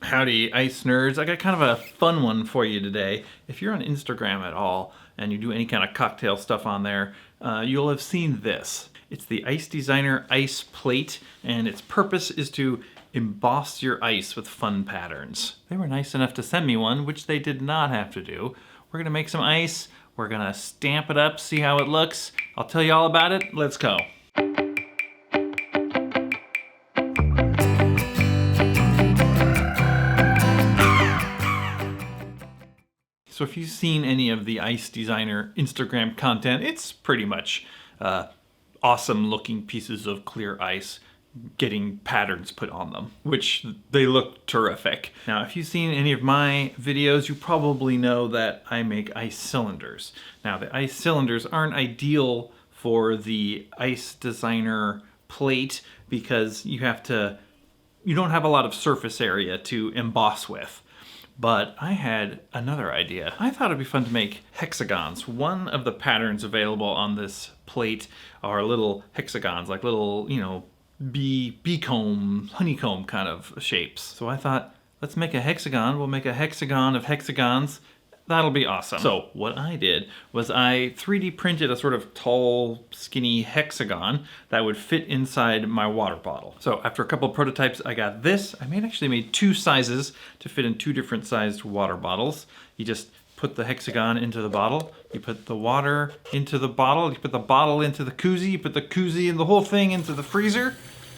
Howdy, ice nerds. I got kind of a fun one for you today. If you're on Instagram at all and you do any kind of cocktail stuff on there, you'll have seen this. It's the Ice Designer Ice Plate, and its purpose is to emboss your ice with fun patterns. They were nice enough to send me one, which they did not have to do. We're gonna make some ice, we're gonna stamp it up, see how it looks. I'll tell you all about it. Let's go. So if you've seen any of the Ice Designer Instagram content, it's pretty much awesome looking pieces of clear ice getting patterns put on them, which they look terrific. Now, if you've seen any of my videos, you probably know that I make ice cylinders. Now, the ice cylinders aren't ideal for the Ice Designer plate because you don't have a lot of surface area to emboss with. But I had another idea. I thought it'd be fun to make hexagons. One of the patterns available on this plate are little hexagons, like little, bee-comb, honeycomb kind of shapes. So I thought, let's make a hexagon. We'll make a hexagon of hexagons. That'll be awesome. So what I did was I 3D printed a sort of tall, skinny hexagon that would fit inside my water bottle. So after a couple of prototypes, I got this. I actually made two sizes to fit in two different sized water bottles. You just put the hexagon into the bottle, you put the water into the bottle, you put the bottle into the koozie, you put the koozie and the whole thing into the freezer,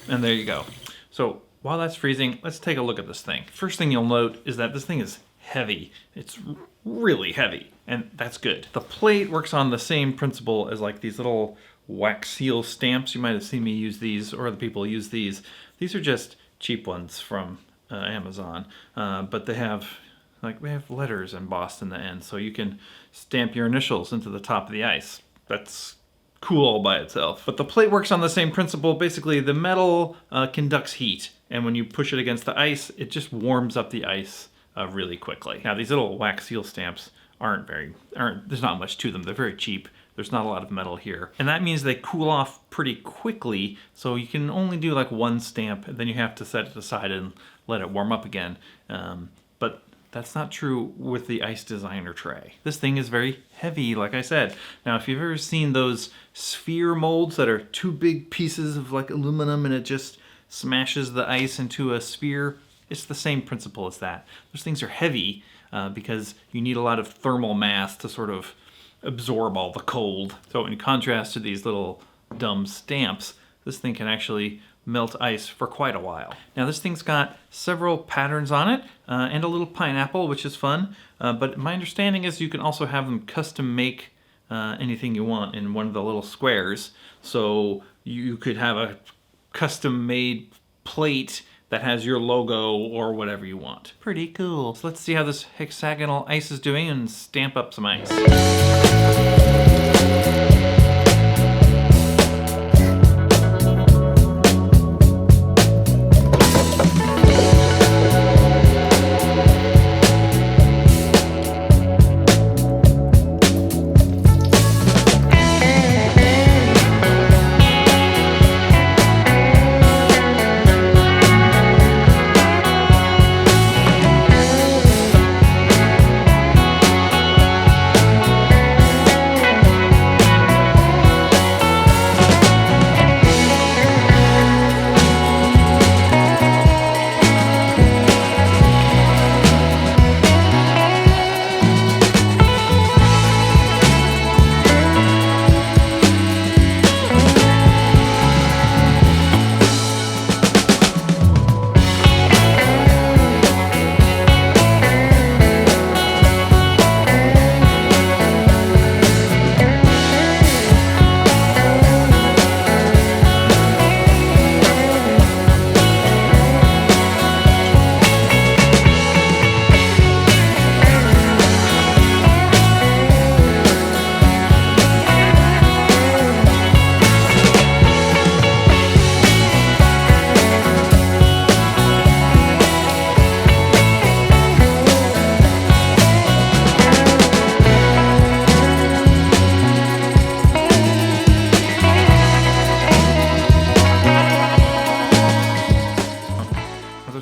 and there you go. So while that's freezing, let's take a look at this thing. First thing you'll note is that this thing is heavy. It's really heavy, and that's good. The plate works on the same principle as like these little wax seal stamps. You might have seen me use these, or other people use these. These are just cheap ones from Amazon, but we have letters embossed in the end, so you can stamp your initials into the top of the ice. That's cool all by itself. But the plate works on the same principle. Basically, the metal conducts heat, and when you push it against the ice, it just warms up the ice really quickly. Now, these little wax seal stamps there's not much to them. They're very cheap. There's not a lot of metal here. And that means they cool off pretty quickly, so you can only do like one stamp, and then you have to set it aside and let it warm up again. But that's not true with the Ice Designer tray. This thing is very heavy, like I said. Now, if you've ever seen those sphere molds that are two big pieces of like aluminum and it just smashes the ice into a sphere, it's the same principle as that. Those things are heavy because you need a lot of thermal mass to sort of absorb all the cold. So in contrast to these little dumb stamps, this thing can actually melt ice for quite a while. Now, this thing's got several patterns on it and a little pineapple, which is fun. But my understanding is you can also have them custom make anything you want in one of the little squares. So you could have a custom made plate that has your logo or whatever you want. Pretty cool. So let's see how this hexagonal ice is doing and stamp up some ice.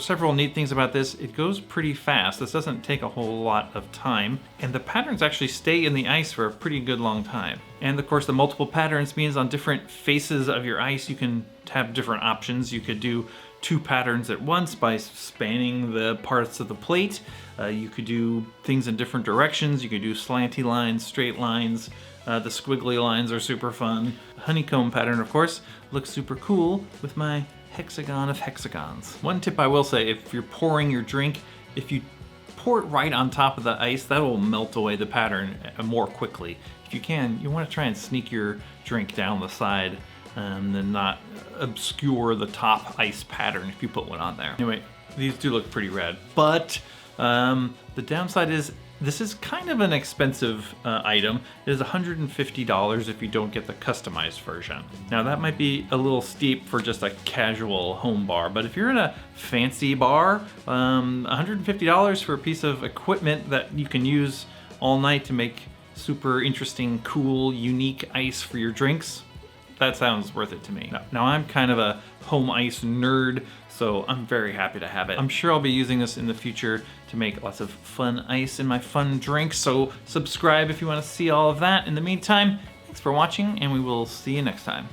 several neat things about this. It goes pretty fast. This doesn't take a whole lot of time, and the patterns actually stay in the ice for a pretty good long time. And of course, the multiple patterns means on different faces of your ice, you can have different options. You could do 2 patterns at once by spanning the parts of the plate. You could do things in different directions. You could do slanty lines, straight lines. The squiggly lines are super fun. Honeycomb pattern, of course, looks super cool with my hexagon of hexagons. One tip I will say, if you're pouring your drink, if you pour it right on top of the ice, that will melt away the pattern more quickly. If you can, you want to try and sneak your drink down the side and not obscure the top ice pattern if you put one on there. Anyway, these do look pretty rad, but the downside is this is kind of an expensive item. It is $150 if you don't get the customized version. Now that might be a little steep for just a casual home bar, but if you're in a fancy bar, $150 for a piece of equipment that you can use all night to make super interesting, cool, unique ice for your drinks, that sounds worth it to me. Now I'm kind of a home ice nerd, so I'm very happy to have it. I'm sure I'll be using this in the future to make lots of fun ice in my fun drinks, so subscribe if you want to see all of that. In the meantime, thanks for watching, and we will see you next time.